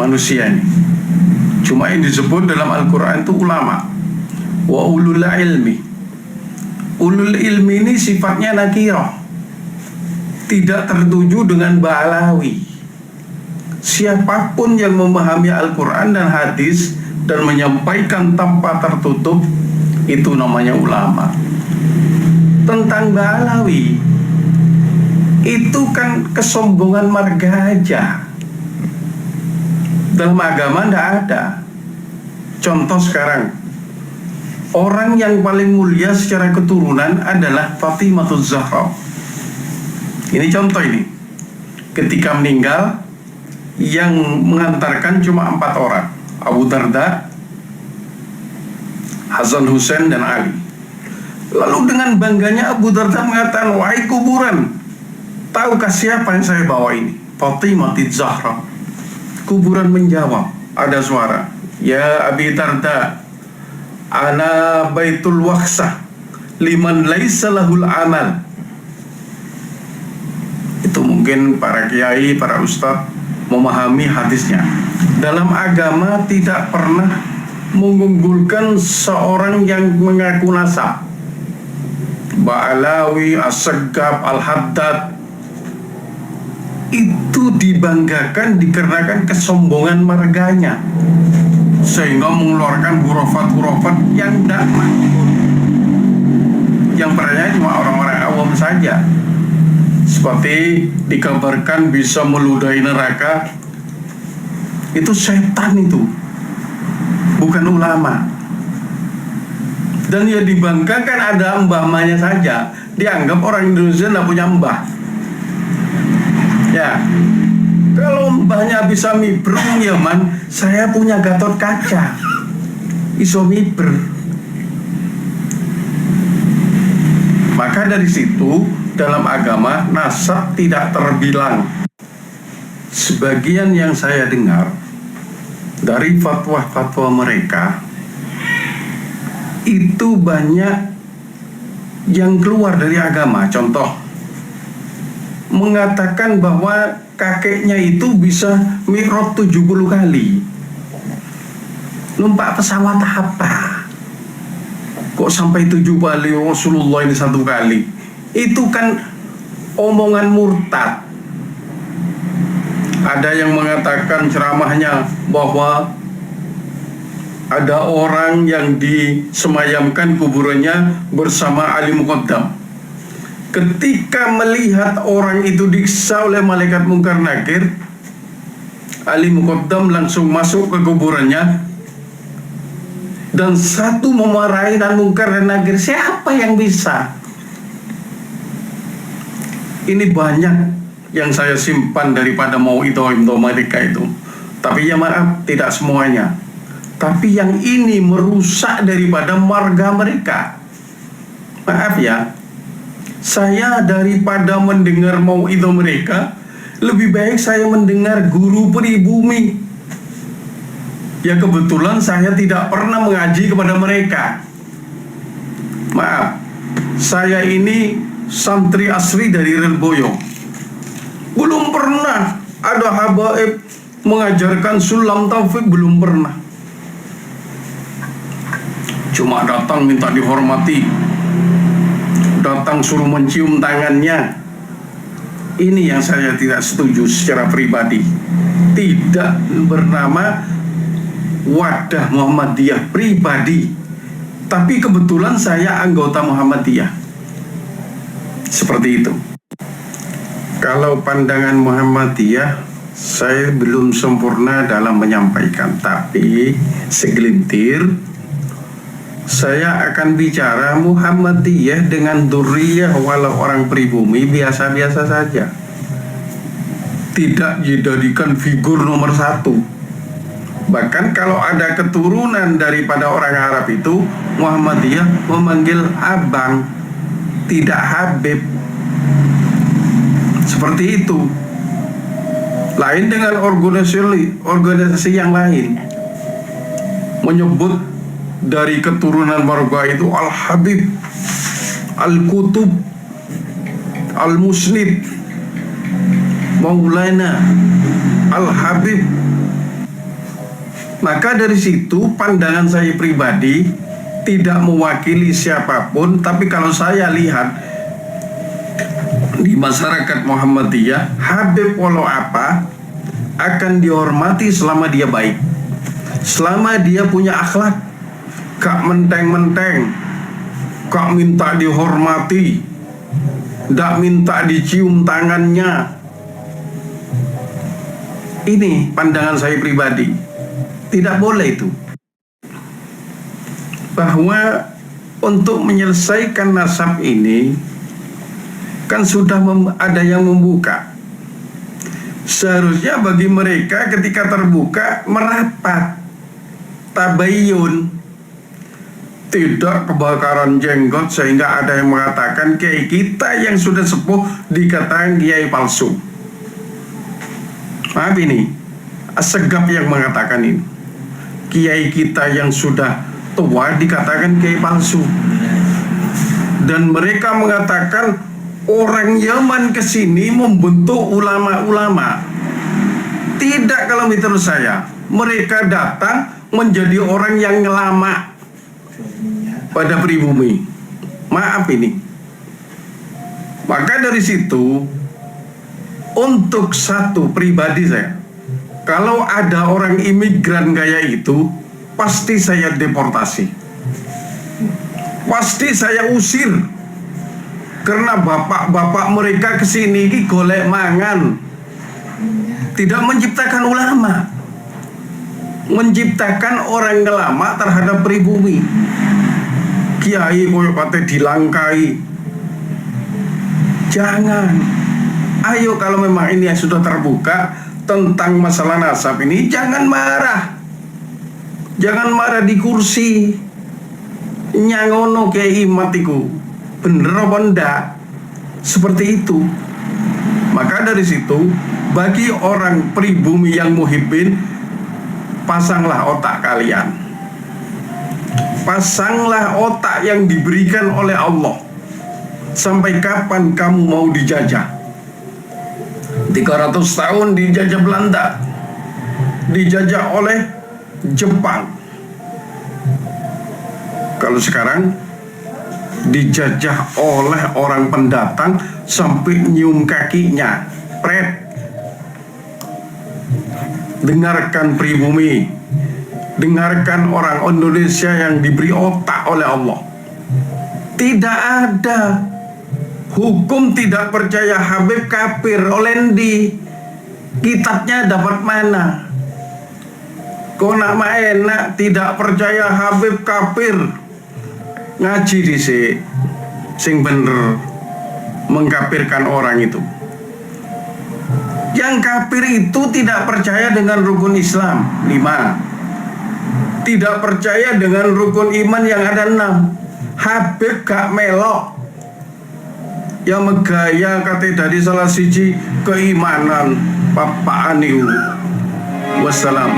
manusia ini. Cuma yang disebut dalam Al-Quran itu ulama. Wa ulul ilmi. Ulul ilmi ini sifatnya nakirah, tidak tertuju dengan ba'alawi. Siapapun yang memahami Al-Quran dan hadis dan menyampaikan tanpa tertutup, itu namanya ulama. Tentang ba'alawi, itu kan kesombongan marga aja. Dalam agama tidak ada. Contoh sekarang, orang yang paling mulia secara keturunan adalah Fatimah Zahra. Ini contoh ini. Ketika meninggal, yang mengantarkan cuma 4 orang. Abu Darda, Hasan Hussein, dan Ali. Lalu dengan bangganya Abu Darda mengatakan, wahai kuburan, tahukah siapa yang saya bawa ini? Fatimah Zahra. Kuburan menjawab, ada suara, ya Abi Darda, ana baitul waqsah liman laisa lahul amal. Itu mungkin para kiai, para ustadz memahami hadisnya. Dalam agama tidak pernah mengunggulkan seorang yang mengaku nasab. Ba'alawi, As-Saggab, Al-Haddad, itu dibanggakan dikarenakan kesombongan marganya, sehingga mengeluarkan hurufat-hurufat yang tidak makmur, yang percaya cuma orang-orang awam saja. Seperti dikabarkan bisa meludahi neraka, itu setan, itu bukan ulama. Dan ya dibanggakan ada mbahmanya saja, dianggap orang Indonesia tidak punya mbah. Ya, kalau mbahnya bisa mibrung ya man, saya punya Gatot Kaca, iso miber. Maka dari situ dalam agama nasab tidak terbilang. Sebagian yang saya dengar dari fatwa-fatwa mereka itu banyak yang keluar dari agama. Contoh, mengatakan bahwa kakeknya itu bisa mi'raj 70 kali. Numpak pesawat apa? Kok sampai 7 kali Rasulullah ini 1 kali? Itu kan omongan murtad. Ada yang mengatakan ceramahnya bahwa ada orang yang disemayamkan kuburannya bersama Ali Muqaddam. Ketika melihat orang itu disiksa oleh malaikat Munkar Nakir, Ali Muqaddam langsung masuk ke kuburannya dan satu memarahi dan Munkar dan Nakir. Siapa yang bisa? Ini banyak yang saya simpan daripada mau'idhah mereka itu. Tapi ya maaf, tidak semuanya. Tapi yang ini merusak daripada marga mereka. Maaf ya, saya daripada mendengar mau'idhah mereka, lebih baik saya mendengar guru pribumi. Ya kebetulan saya tidak pernah mengaji kepada mereka. Maaf, saya ini santri asli dari Relboyo. Belum pernah ada habaib mengajarkan sulam taufik, belum pernah. Cuma datang minta dihormati, datang suruh mencium tangannya. Ini yang saya tidak setuju secara pribadi. Tidak bernama Wadah Muhammadiyah pribadi, tapi kebetulan saya anggota Muhammadiyah. Seperti itu. Kalau pandangan Muhammadiyah, saya belum sempurna dalam menyampaikan, tapi segelintir saya akan bicara Muhammadiyah dengan dzurriyyah walau orang pribumi biasa-biasa saja. Tidak dijadikan figur nomor 1. Bahkan kalau ada keturunan daripada orang Arab itu, Muhammadiyah memanggil abang, tidak Habib. Seperti itu. Lain dengan organisasi yang lain, menyebut dari keturunan marga itu Al-Habib, Al-Kutub, Al-Musnid, Maulana, Al-Habib. Maka dari situ pandangan saya pribadi tidak mewakili siapapun, tapi kalau saya lihat di masyarakat Muhammadiyah, Habib walau apa akan dihormati selama dia baik, selama dia punya akhlak, gak menteng-menteng, gak minta dihormati, gak minta dicium tangannya. Ini pandangan saya pribadi, tidak boleh itu. Bahwa untuk menyelesaikan nasab ini kan sudah ada yang membuka. Seharusnya bagi mereka ketika terbuka merapat, tabayun, tidak kebakaran jenggot sehingga ada yang mengatakan kiai kita yang sudah sepuh dikatakan kiai palsu. Maaf, ini Assegaf yang mengatakan ini, kiai kita yang sudah tua dikatakan kiai palsu. Dan mereka mengatakan orang Yaman kesini membentuk ulama-ulama. Tidak, kalau menurut saya mereka datang menjadi orang yang ngelama pada pribumi. Maaf ini. Maka dari situ, untuk satu pribadi saya, kalau ada orang imigran kayak itu, pasti saya deportasi, pasti saya usir. Karena bapak-bapak mereka kesini ini golek mangan, tidak menciptakan ulama, menciptakan orang ngelama terhadap pribumi. Kiai koyo kate dilangkai. Jangan. Ayo, kalau memang ini yang sudah terbuka tentang masalah nasab ini, jangan marah. Jangan marah di kursi. Nyangono kiai matiku. Bener apa ndak? Seperti itu. Maka dari situ, bagi orang pribumi yang muhibbin, pasanglah otak kalian. Pasanglah otak yang diberikan oleh Allah. Sampai kapan kamu mau dijajah? 300 tahun dijajah Belanda, dijajah oleh Jepang. Kalau sekarang dijajah oleh orang pendatang sampai nyium kakinya. Pret. Dengarkan pribumi, dengarkan orang Indonesia yang diberi otak oleh Allah. Tidak ada hukum tidak percaya Habib kafir. Olendi kitabnya dapat mana? Kau nama enak tidak percaya Habib kafir, ngaji di sing bener mengkafirkan orang itu. Yang kafir itu tidak percaya dengan rukun Islam 5, tidak percaya dengan rukun iman yang ada 6. Habib gak melok, yang megaya kate dari salah siji keimanan papaan niku. Wassalam.